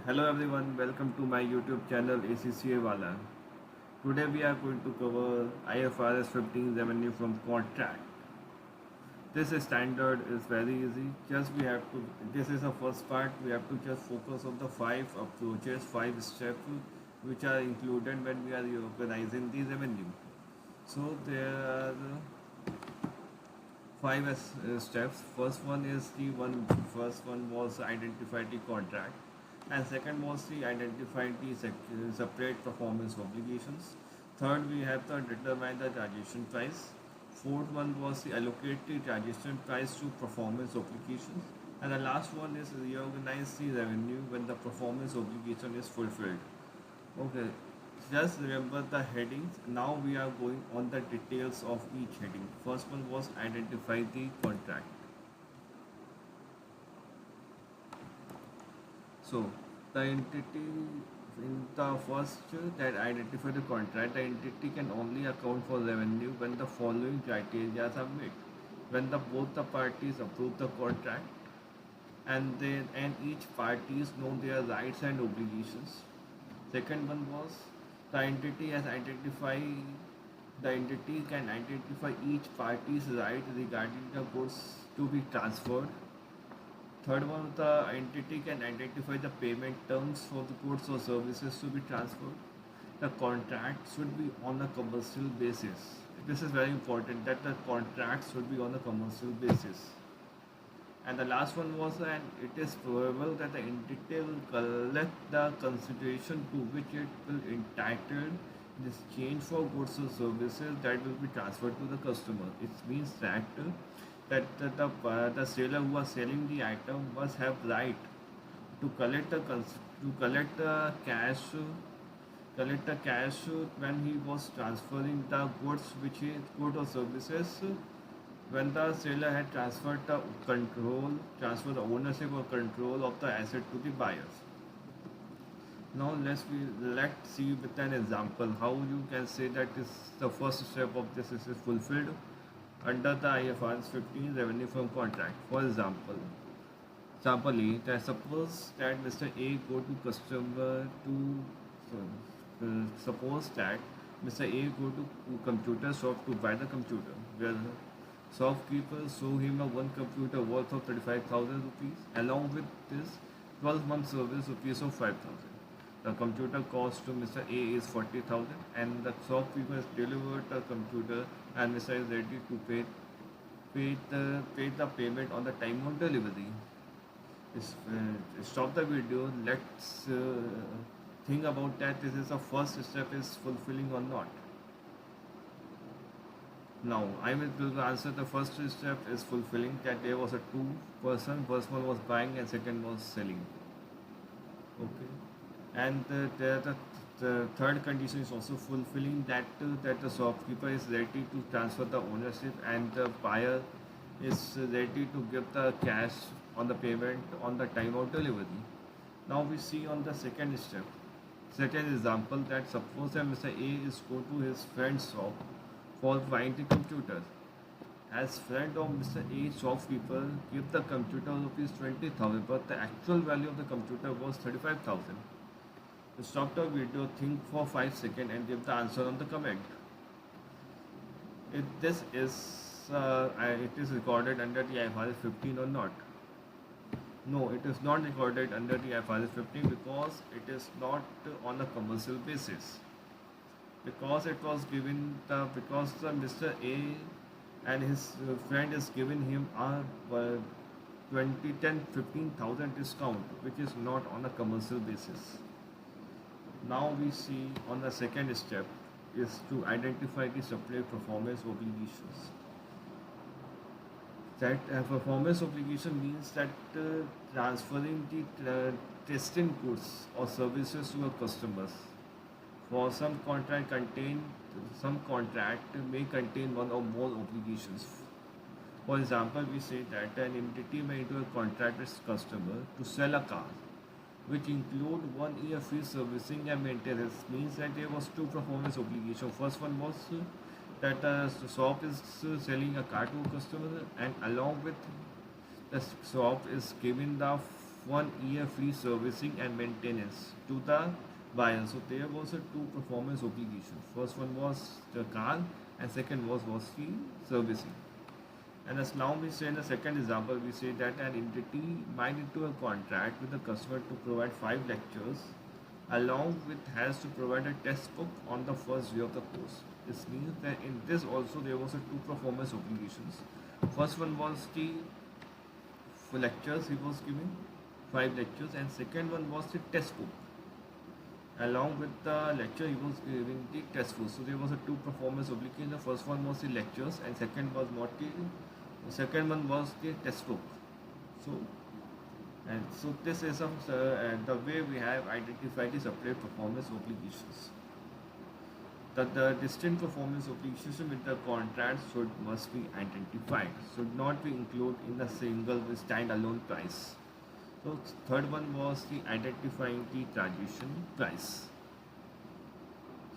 Hello everyone, welcome to my YouTube channel ACCA Wala. Today we are going to cover IFRS 15 revenue from contract. This standard is very easy. This is the first part. We have to just focus on the five approaches, five steps which are included when we are organizing the revenue. So there are steps. First one was identify the contract, and second was the identify the separate performance obligations. Third, we have to determine the transaction price. Fourth one was the allocate the transaction price to performance obligations, and the last one is reorganize the revenue when the performance obligation is fulfilled. Okay, just remember the headings. Now we are going on the details of each heading. First one was identify the contract. So the entity in the first that identify the contract, the entity can only account for revenue when the following criteria are met. When both the parties approve the contract and each parties know their rights and obligations. Second one was the entity has identified the entity can identify each party's right regarding the goods to be transferred. Third one, the entity can identify the payment terms for the goods or services to be transferred. The contract should be on a commercial basis. This is very important that the contract should be on a commercial basis. And the last one was that it is probable that the entity will collect the consideration to which it will entitle in exchange for goods or services that will be transferred to the customer. It means that the seller who was selling the item must have right to collect the cash when he was transferring the goods or services, when the seller had transferred the ownership or control of the asset to the buyers. Now let's see with an example how you can say that this the first step of this is fulfilled under the IFRS 15 revenue from contract. For example A, that suppose that Mr. A go to customer to suppose that Mr. A go to computer shop to buy the computer, where shopkeeper show him a one computer worth of 35,000 rupees along with this 12 month service rupees of 5,000. The computer cost to Mr. A is 40,000 and the shopkeeper has delivered the computer and Mr. is ready to pay the payment on the time of delivery. Stop the video. Let's think about that. This is the first step is fulfilling or not. Now I will answer the first step is fulfilling, that there was a two-person. First one was buying and second was selling. Okay, and the third condition is also fulfilling, that the shopkeeper is ready to transfer the ownership and the buyer is ready to give the cash on the payment on the time of delivery. Now we see on the second example, that suppose that Mr. A is go to his friend's shop for buying the computer. As friend of Mr. A, shopkeeper give the computer rupees 20,000, but the actual value of the computer was 35,000. Stop the video, think for 5 seconds and give the answer on the comment. If this is it is recorded under the IFRS 15 or not? No, it is not recorded under the IFRS 15 because it is not on a commercial basis. Because it was because the Mr. A and his friend is giving him a 15,000 discount, which is not on a commercial basis. Now we see on the second step is to identify the separate performance obligations. That performance obligation means that transferring the testing goods or services to a customers. For some contract may contain one or more obligations. For example, we say that an entity may do a contract with customer to sell a car, which include 1 year free servicing and maintenance. Means that there was two performance obligations. First one was that the shop is selling a car to a customer, and along with the shop is giving the 1 year free servicing and maintenance to the buyer. So there was a two performance obligations. First one was the car and second was the servicing. And as now we say in the second example, we say that an entity might enter a contract with the customer to provide 5 lectures, along with has to provide a test book on the first day of the course. This means that in this also there was a two performance obligations. First one was the lectures he was giving, 5 lectures, and second one was the test book. Along with the lecture, he was giving the test book. So there was a two performance obligation. The first one was the lectures, and second was not the second one was the test book. So so this is the way we have identified the separate performance obligations. That the distinct performance obligations with the contract must be identified, should not be included in a single standalone price. So third one was the identifying the transition price.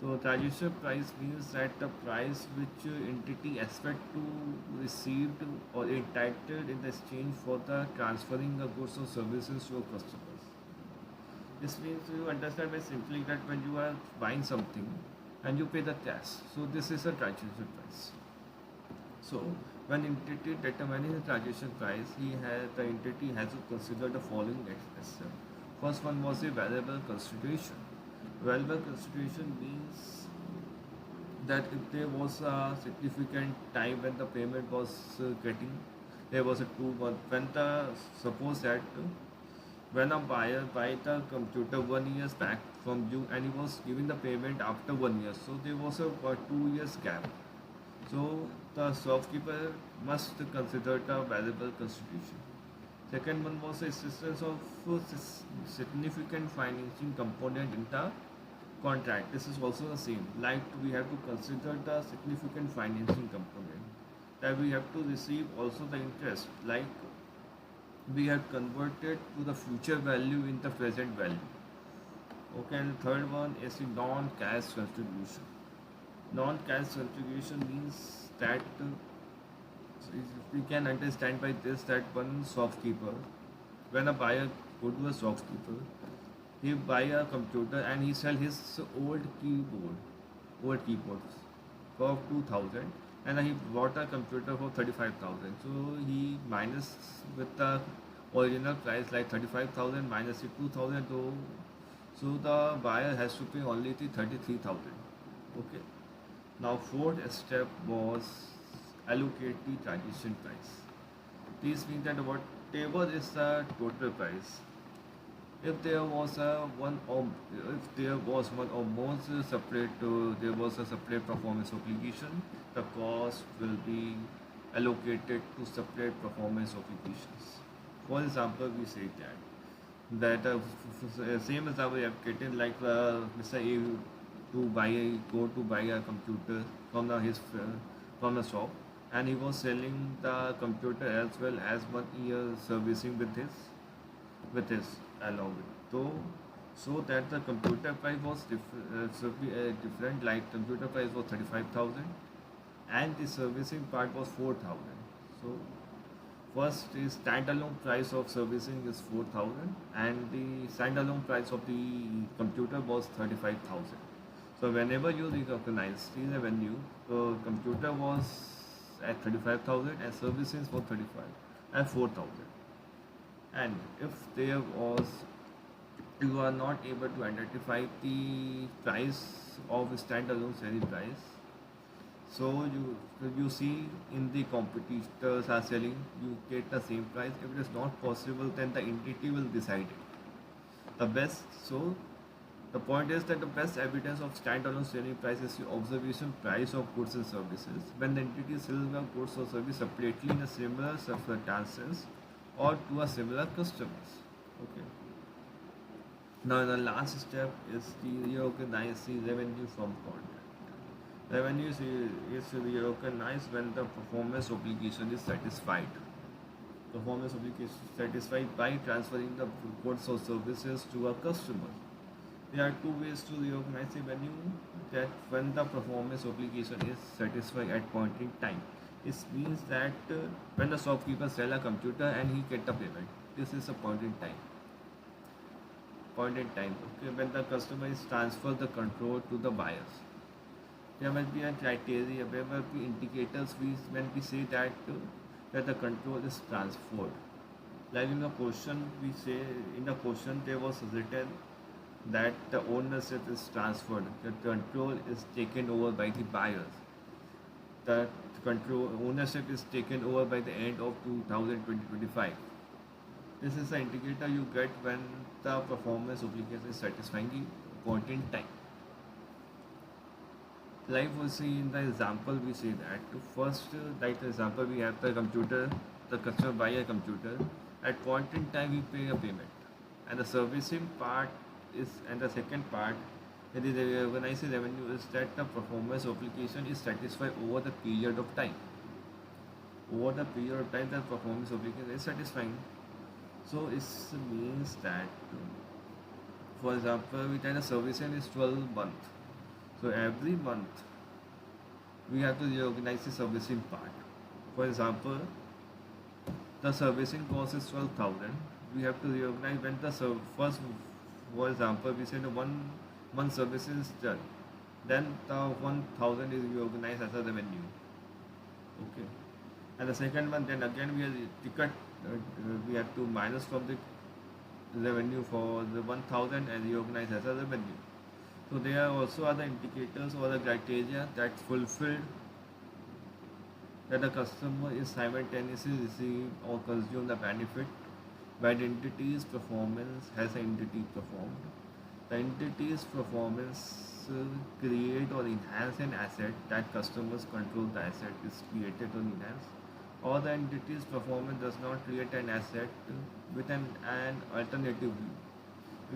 So transition price means that the price which entity expect to receive or entitled in the exchange for the transferring the goods or services to customers. This means you understand by simply that when you are buying something and you pay the cash, so this is a transaction price. So when entity determining the transaction price, the entity has to consider the following aspects. First one was a variable consideration. Variable consideration means that if there was a significant time when the payment was getting, there was a 2 month when the suppose that when a buyer buy the computer 1 years back from you and he was giving the payment after 1 year, so there was a 2 years gap. So the shopkeeper must consider the variable consideration. Second one was the existence of significant financing component in the contract. This is also the same. Like we have to consider the significant financing component. That we have to receive also the interest. Like we have converted to the future value in the present value. Okay, and the third one is the non-cash contribution. Non-cash contribution means that so we can understand by this that one shopkeeper, when a buyer go to a shopkeeper, he buy a computer and he sell his old keyboards for 2,000, and he bought a computer for 35,000. So he minus with the original price like 35,000 minus the 2,000. So the buyer has to pay only the 33,000. Okay. Now fourth step was allocate the transaction price. This means that whatever is the total price, if there was one or more separate there was a separate performance obligation, the cost will be allocated to separate performance obligations. For example, we say that same example we have taken, like Mr. A go to buy a computer from from the shop, and he was selling the computer as well as 1 year servicing with his along with. So that the computer price was different. Like computer price was 35,000 and the servicing part was 4,000. So first is standalone price of servicing is 4,000 and the standalone price of the computer was 35,000. So whenever you recognize the revenue, the computer was at 35,000 and services for 35 and 4,000. And if you are not able to identify the price of standalone selling price, so you see in the competitors are selling, you get the same price. If it is not possible, then the entity will decide it. The point is that the best evidence of standalone selling price is the observation price of goods and services when the entity sells the goods or service separately in a similar circumstances or to a similar customers. Okay. Now the last step is the reorganize the revenue from contract. Revenue is reorganized when the performance obligation is satisfied. Performance obligation is satisfied by transferring the goods or services to a customer. There are two ways to reorganize revenue. That when the performance obligation is satisfied at point in time. This means that when the shopkeeper sell a computer and he get the payment, this is a point in time. point in time, okay, when the customer is transfer the control to the buyers. There must be a criteria, there must be indicators when we say that the control is transferred. Like in the question, we say in the question there was written that the ownership is transferred, the control is taken over by the buyers. The control ownership is taken over by the end of 2025. This is the indicator you get when the performance obligation is satisfying the point in time. Like we see in the example, we see that first, like the example, we have the computer, the customer buy a computer. At point in time, we pay a payment, and the servicing part is, and the second part, that is the organized revenue, is that the performance obligation is satisfied over the period of time. Over the period of time, the performance obligation is satisfying. So it means that, for example, we tell the servicing is 12 months. So every month we have to reorganize the servicing part. For example, the servicing cost is 12,000. We have to reorganize when the first, for example, we say the 1 month servicing is done. Then the 1,000 is reorganized as a revenue. Okay. And the second one, then again we have ticket. We have to minus from the revenue for the 1,000 and reorganize as a revenue. So there are also other indicators or the criteria that fulfilled that the customer is simultaneously receive or consume the benefit by the entity's performance has an entity performed. The entity's performance create or enhance an asset that customers control the asset is created or enhanced, or the entity's performance does not create an asset with an alternative view.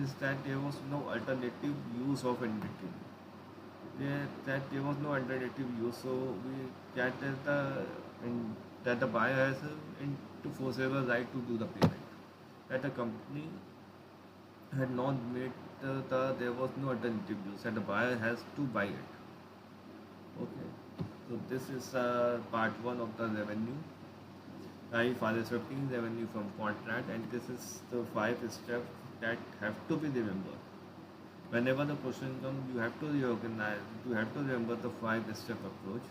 Is that there was no alternative use of entity. There was no alternative use, so we that the buyer has into forcible right to do the payment. That the company had not made there was no alternative use, and the buyer has to buy it. Okay, so this is part one of the revenue. IFRS 15 revenue from contract, and this is the 5 steps that have to be remembered. Whenever the question comes, you have to reorganize, you have to remember the 5-step approach.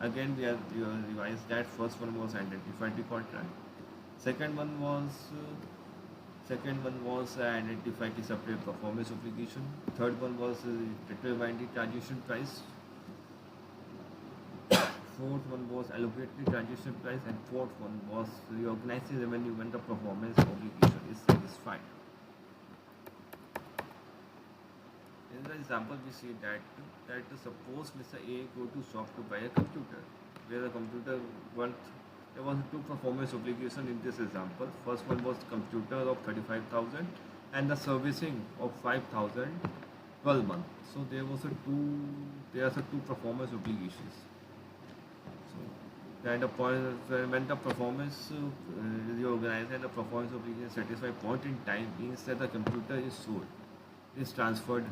Again, we have revised that. First one was identify the contract. Second one was identify the separate performance obligation. Third one was determine the transaction price. Fourth one was allocate the transaction price, and fourth one was reorganize the revenue when the performance obligation is satisfied. In the example, we see that suppose Mr. A go to shop to buy a computer, where the computer there was two performance obligation in this example. First one was computer of 35,000 and the servicing of 5,000 12 months. So there are two performance obligations. So at the point when the performance is reorganized and the performance obligation satisfied point in time means that the computer is sold, is transferred.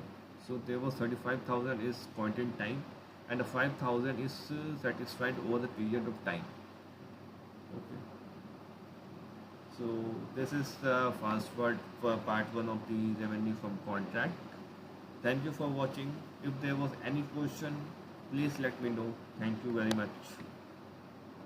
So there was 35,000 is point in time, and the 5,000 is satisfied over the period of time. Okay. So this is the fast forward for part one of the revenue from contract. Thank you for watching. If there was any question, please let me know. Thank you very much.